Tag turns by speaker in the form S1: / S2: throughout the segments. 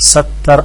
S1: 70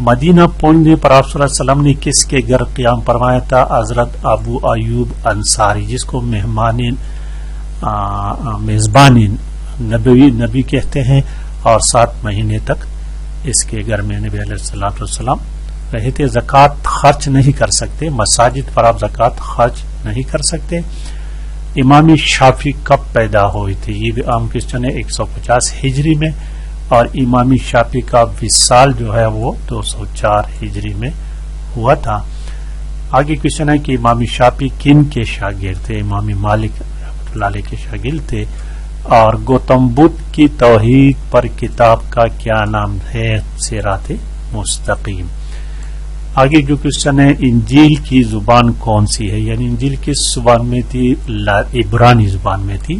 S1: مدینہ پہنچنے پر آپ صلی اللہ علیہ وسلم نے کس کے گھر قیام فرمایا تھا؟ حضرت ابو ایوب انصاری، جس کو میزبان نبی کہتے ہیں، اور 7 مہینے تک اس کے گھر میں نبی علیہ الصلوۃ والسلام رہے تھے۔ زکوٰۃ خرچ نہیں کر سکتے، مساجد پر آپ زکوٰۃ خرچ نہیں کر سکتے۔ امام شافعی کب پیدا ہوئی تھی؟ یہ بھی عام کوسچن ہے۔ 150 ہجری میں، اور امام شافعی کا وصال جو ہے وہ 204 ہجری میں ہوا تھا۔ آگے کوسچن ہے کہ امام شافعی کن کے شاگرد تھے؟ امام مالک رحمۃ اللہ علیہ کے شاگرد تھے۔ اور گوتم بدھ کی توحید پر کتاب کا کیا نام ہے؟ صراط مستقیم۔ آگے جو کوسچن ہے، انجیل کی زبان کون سی ہے؟ یعنی انجیل کس زبان میں تھی؟ عبرانی زبان میں تھی۔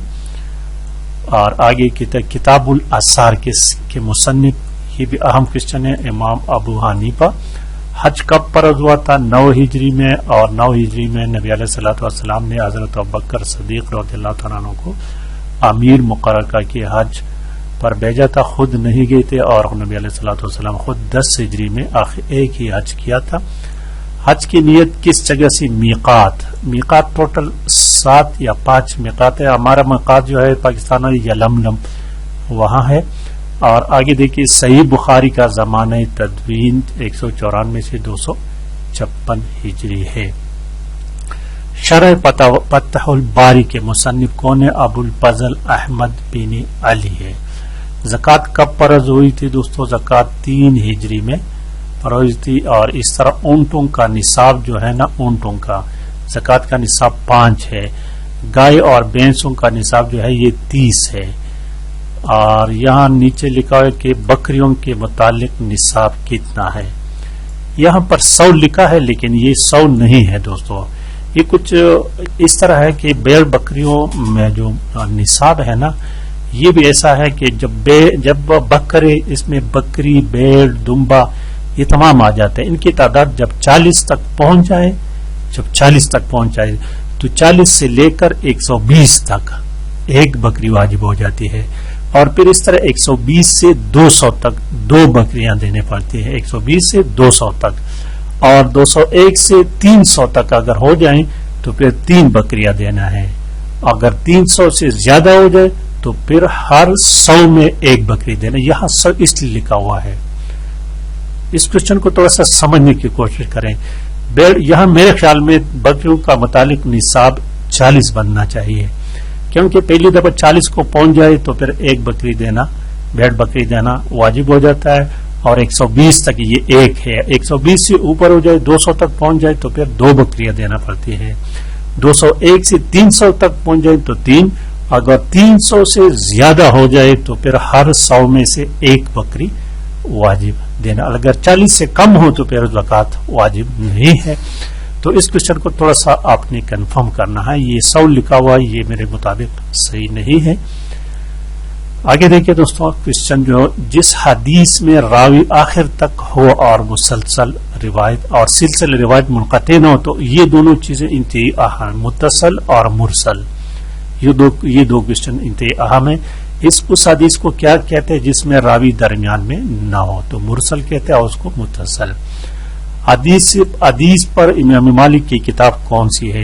S1: اور آگے کتاب الاسار کے مصنف، یہ بھی اہم کوسچن ہے، امام ابو حنیفہ۔ حج کب فرض ہوا تھا؟ 9 ہجری میں، اور 9 ہجری میں نبی علیہ الصلوۃ والسلام نے حضرت ابوبکر صدیق رضی اللہ تعالیٰ عنہ کو امیر مقرر کر کے حج پر بھیجا تھا، خود نہیں گئے تھے، اور نبی علیہ الصلوۃ والسلام خود 10 ہجری میں آخر ایک ہی حج کیا تھا۔ حج کی نیت کس جگہ سے؟ میقات ٹوٹل 7 یا 5 میقات ہے۔ ہمارا میقات جو ہے پاکستان میں یلملم وہاں ہے۔ اور آگے دیکھیے، صحیح بخاری کا زمانہ تدوین 194 سے 256 ہجری ہے۔ شرح فتح الباری کے مصنف کون ہے؟ ابو الفضل احمد بن علی ہے۔ زکوٰۃ کب فرض ہوئی تھی دوستو؟ زکوٰۃ 3 ہجری میں فرض تھی۔ اور اس طرح اونٹوں کا نصاب جو ہے نا، اونٹوں کا زکوٰۃ کا نصاب 5 ہے۔ گائے اور بھینسوں کا نصاب جو ہے یہ 30 ہے۔ اور یہاں نیچے لکھا ہے کہ بکریوں کے متعلق نصاب کتنا ہے؟ یہاں پر 100 لکھا ہے، لیکن یہ 100 نہیں ہے دوستو۔ یہ کچھ اس طرح ہے کہ بیڑ بکریوں میں جو نصاب ہے نا، یہ بھی ایسا ہے کہ جب بکرے، اس میں بکری، بیڑ، دمبا، یہ تمام آ جاتے ہیں۔ ان کی تعداد جب 40 تک پہنچ جائے تو 40 سے لے کر 120 تک ایک بکری واجب ہو جاتی ہے۔ اور پھر اس طرح 120 سے 200 تک 2 بکریاں دینے پڑتی ہیں، 120 سے 200 تک۔ اور 201 سے 300 تک اگر ہو جائیں تو پھر 3 بکریاں دینا ہے۔ اگر 300 سے زیادہ ہو جائے تو پھر ہر 100 میں 1 بکری دینا۔ یہاں 100 اس لیے لکھا ہوا ہے۔ اس کوسچن کو تھوڑا سا سمجھنے کی کوشش کریں۔ یہاں میرے خیال میں بکریوں کا متعلق نصاب 40 بننا چاہیے، کیونکہ پہلی دفعہ 40 کو پہنچ جائے تو پھر 1 بکری دینا، بھیڑ بکری دینا واجب ہو جاتا ہے۔ اور 120 تک یہ 1 ہے۔ 120 سے اوپر ہو جائے، 200 تک پہنچ جائے تو پھر 2 بکریاں دینا پڑتی ہے۔ 201 سے 300 تک پہنچ جائے تو 3۔ اگر 300 سے زیادہ ہو جائے تو پھر ہر 100 میں سے 1 بکری واجب دینا۔ اگر 40 سے کم ہو تو پھر زکوٰۃ واجب نہیں ہے۔ تو اس کوسچن کو تھوڑا سا آپ نے کنفرم کرنا ہے۔ یہ 100 لکھا ہوا ہے، یہ میرے مطابق صحیح نہیں ہے۔ آگے دیکھیں دوستوں، کوسچن جو جس حدیث میں راوی آخر تک ہو اور مسلسل روایت اور سلسلہ روایت منقطع نہ ہو، تو یہ دونوں چیزیں انتہائی اہم، متصل اور مرسل، یہ دو کوسچن انتہائی اہم ہیں۔ اس حدیث کو کیا کہتے ہیں جس میں راوی درمیان میں نہ ہو؟ تو مرسل کہتے ہیں، اور اس کو متصل۔ حدیث پر امام مالک کی کتاب کون سی ہے؟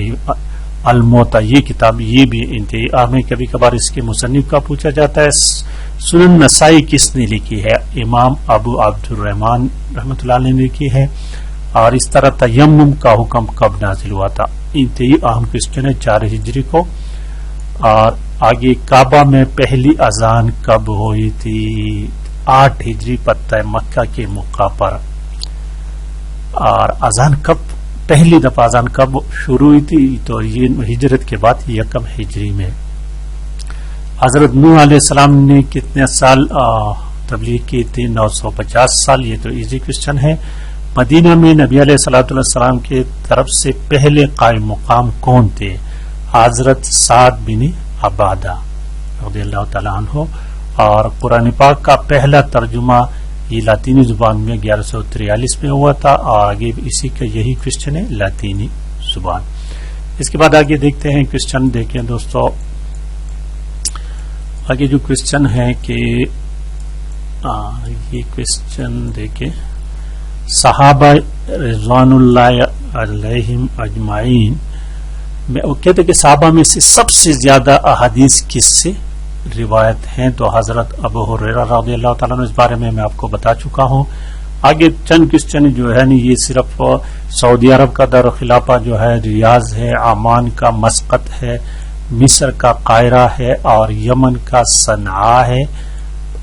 S1: الموطا، یہ کتاب یہ بھی انتہائی اہم ہے، کبھی کبھار اس کے مصنف کا پوچھا جاتا ہے۔ سنن نسائی کس نے لکھی ہے؟ امام ابو عبد الرحمن رحمۃ اللہ علیہ نے لکھی ہے۔ اور اس طرح تیمم کا حکم کب نازل ہوا تھا؟ انتہائی اہم کوسچن ہے، 4 ہجری کو۔ اور آگے کعبہ میں پہلی اذان کب ہوئی تھی؟ 8 ہجری فتح مکہ کے موقع پر۔ اور اذان کب، پہلی دفعہ اذان کب شروع ہوئی تھی؟ تو یہ ہجرت کے بعد 1 ہجری میں۔ حضرت نوح علیہ السلام نے کتنے سال تبلیغ کی تھی؟ 950 سال۔ یہ تو ایزی کوسچن ہے۔ مدینہ میں نبی علیہ الصلوۃ والسلام کی طرف سے پہلے قائم مقام کون تھے؟ حضرت سعد بن عبادہ رضی اللہ تعالیٰ عنہ۔ اور قرآن پاک کا پہلا ترجمہ یہ لاطینی زبان میں 1143 میں ہوا تھا، اور آگے اسی کا یہی کوسچن ہے، لاطینی زبان۔ اس کے بعد آگے دیکھتے ہیں کوسچن، دیکھیں دوستو آگے جو کوسچن ہے کہ یہ کوسچن دیکھیں، صحابہ رضوان اللہ علیہم اجمعین میں وہ کہتے کہ صحابہ میں سے سب سے زیادہ احادیث کس سے روایت ہیں؟ تو حضرت ابو ہریرہ رضی اللہ تعالیٰ عنہ، اس بارے میں آپ کو بتا چکا ہوں. آگے چند کوسچن جو ہے یہ صرف سعودی عرب کا دار خلافہ جو ہے ریاض ہے، عمان کا مسقط ہے، مصر کا قاہرہ ہے، اور یمن کا صنعاء ہے،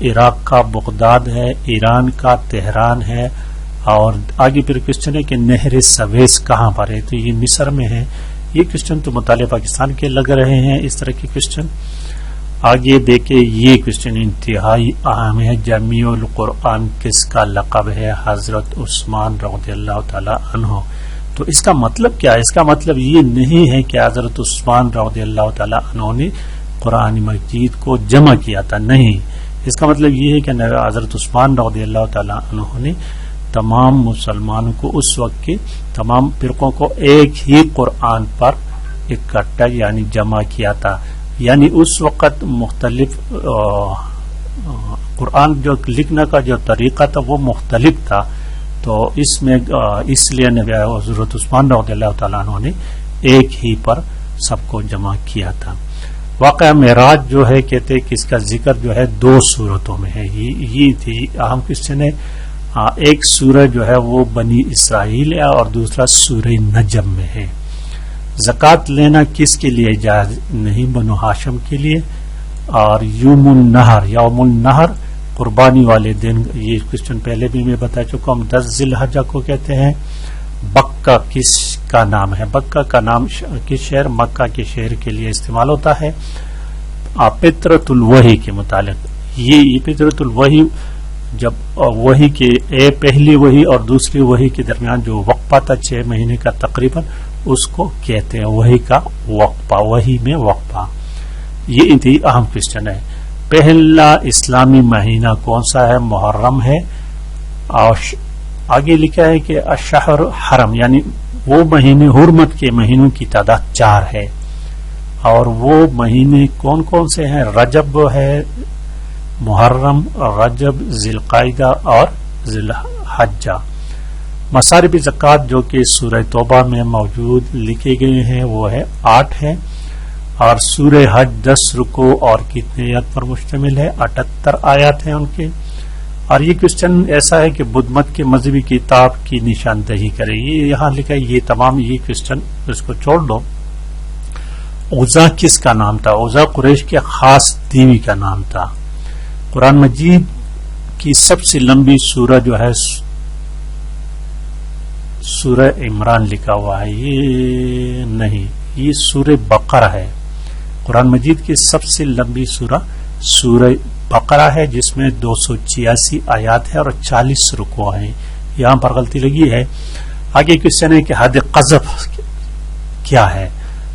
S1: عراق کا بغداد ہے، ایران کا تہران ہے، اور آگے پھر کوسچن ہے کہ نہر سویس کہاں پر ہے؟ تو یہ مصر میں ہے. یہ کوسچن تو مطالعہ پاکستان کے لگ رہے ہیں اس طرح کے کوسچن. آگے دیکھیں یہ کوسچن انتہائی اہم ہے. جمیع القرآن کس کا لقب ہے؟ حضرت عثمان رضی اللہ تعالی عنہ. تو اس کا مطلب کیا ہے؟ اس کا مطلب یہ نہیں ہے کہ حضرت عثمان رضی اللہ تعالی عنہ نے قرآن مجید کو جمع کیا تھا، نہیں. اس کا مطلب یہ ہے کہ حضرت عثمان رضی اللہ تعالی عنہ نے تمام مسلمانوں کو، اس وقت کے تمام فرقوں کو ایک ہی قرآن پر اکٹھا یعنی جمع کیا تھا. یعنی اس وقت مختلف قرآن جو لکھنے کا جو طریقہ تھا وہ مختلف تھا. تو اس میں اس لیے حضرت عثمان رضی اللہ تعالیٰ عنہ نے ایک ہی پر سب کو جمع کیا تھا. واقعہ معراج جو ہے کہتے کہ اس کا ذکر جو ہے 2 صورتوں میں ہے. یہ تھی اہم کوسچن ہے. ایک سورہ جو ہے وہ بنی اسرائیل ہے اور دوسرا سورہ نجم میں ہے. زکوٰۃ لینا کس کے لیے جائز نہیں؟ بنو ہاشم کے لیے. اور یوم النہر قربانی والے دن، یہ کوسچن پہلے بھی میں بتا چکا ہوں. 10 ذی الحجہ کو کہتے ہیں. بکہ کس کا نام ہے؟ بکہ کا نام کس شہر؟ مکہ کے شہر کے لیے استعمال ہوتا ہے. فطرۃ الوحی کے متعلق، یہ فطرۃ الوحی جب وحی کے پہلی وحی اور دوسری وحی کے درمیان جو وقفہ تھا 6 مہینے کا تقریباً، اس کو کہتے ہیں وحی کا وقفہ، وحی میں وقفہ. یہ انتہائی اہم کوسچن ہے. پہلا اسلامی مہینہ کون سا ہے؟ محرم ہے. اور آگے لکھا ہے کہ الشہر حرم، یعنی وہ مہینے حرمت کے مہینوں کی تعداد 4 ہے. اور وہ مہینے کون کون سے ہیں؟ رجب ہے، محرم، رجب، ذی القعدہ اور ذی الحجہ. مصارف زکوٰۃ جو کہ سورہ توبہ میں موجود لکھے گئے ہیں وہ ہے 8 ہے. اور سورہ حج 10 رکوع اور کتنے آیات پر مشتمل ہے؟ 78 آیات ہیں ان کے. اور یہ کوسچن ایسا ہے کہ بدھ مت کے مذہبی کتاب کی نشاندہی کرے. یہ یہاں لکھا ہے، یہ تمام یہ کوسچن اس کو چھوڑ دو. عزا کس کا نام تھا؟ عزا قریش کے خاص دیوی کا نام تھا. قرآن مجید کی سب سے لمبی سورہ جو ہے سورہ عمران لکھا ہوا ہے، یہ نہیں، یہ سورہ بقرہ ہے. قرآن مجید کی سب سے لمبی سورہ سورہ بقرہ ہے، جس میں 286 آیات ہے اور 40 رکوع ہیں. یہاں پر غلطی لگی ہے. آگے کوسچن ہے کہ حد قذف کیا ہے؟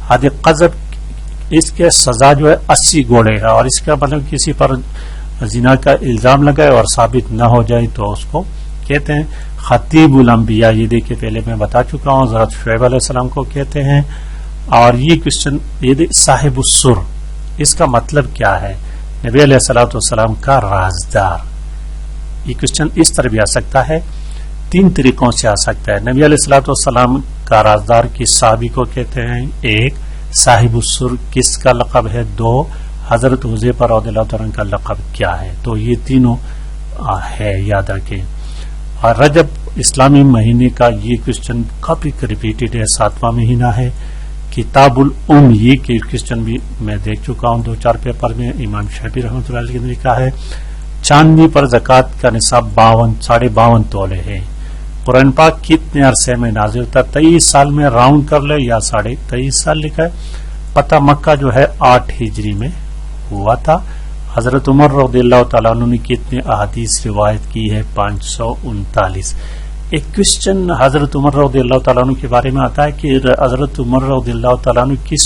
S1: حد قذف اس کے سزا جو ہے 80 گوڑے ہے. اور اس کا مطلب کسی پر زنا کا الزام لگائے اور ثابت نہ ہو جائے تو اس کو کہتے ہیں خطیب الانبیاء. یہ دیکھیں پہلے میں بتا چکا ہوں، حضرت شعیب علیہ السلام کو کہتے ہیں. اور یہ کوسچن یہ صاحب السر، اس کا مطلب کیا ہے؟ نبی علیہ الصلوۃ والسلام کا رازدار. یہ کوسچن اس طرح بھی آ سکتا ہے، 3 طریقوں سے آ سکتا ہے. نبی علیہ الصلوۃ والسلام کا رازدار کس صحابی کو کہتے ہیں؟ 1 صاحب السر کس کا لقب ہے؟ 2 حضرت حذیفہ رضی اللہ عنہ کا لقب کیا ہے؟ تو یہ تینوں ہے، یاد رکھیں. اور رجب اسلامی مہینے کا یہ کوسچن کافی ریپیٹڈ ہے، 7واں مہینہ ہے. کتاب الام، یہ کوسچن بھی میں دیکھ چکا ہوں 2-4 پیپر میں. امام شافعی رحمۃ اللہ علیہ نے لکھا ہے چاندنی پر زکوٰۃ کا نصاب 52 تولے ہے. قرآن پاک کتنے عرصے میں نازل ہوتا؟ 23 سال میں راؤنڈ کر لے یا 23.5 سال لکھا ہے. فتح مکہ جو ہے 8 ہجری میں ہوا تھا. حضرت عمر رضی اللہ تعالیٰ عنہ نے کتنے احادیث روایت کی ہے؟ 539. ایک کوسچن حضرت عمر رضی اللہ تعالیٰ عنہ کے بارے میں آتا ہے کہ حضرت عمر رضی اللہ تعالیٰ عنہ کس،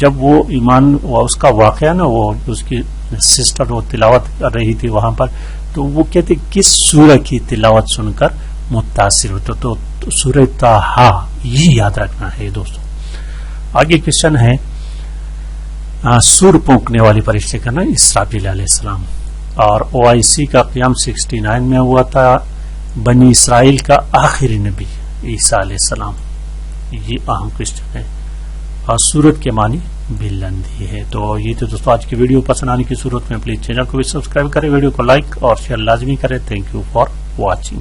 S1: جب وہ ایمان اس کا واقعہ نا، وہ اس کی سسٹر وہ تلاوت کر رہی تھی وہاں پر، تو وہ کہتے کس سورہ کی تلاوت سن کر متاثر ہوتا؟ تو سورہ طٰہٰ، یہ یاد رکھنا ہے دوستوں. آگے کوسچن ہے سور پھونکنے والے فرشتے کا نام اسرافیل علیہ السلام. اور OIC کا قیام 69 میں ہوا تھا. بنی اسرائیل کا آخری نبی عیسیٰ علیہ السلام، یہ اہم کوشچن ہے، اور سورت کے معنی بلندی ہے۔ تو یہ تو دوستوں آج کی ویڈیو پسند آنے کی صورت میں پلیز چینل کو بھی سبسکرائب کریں، ویڈیو کو لائک اور شیئر لازمی کریں۔ Thank you for watching.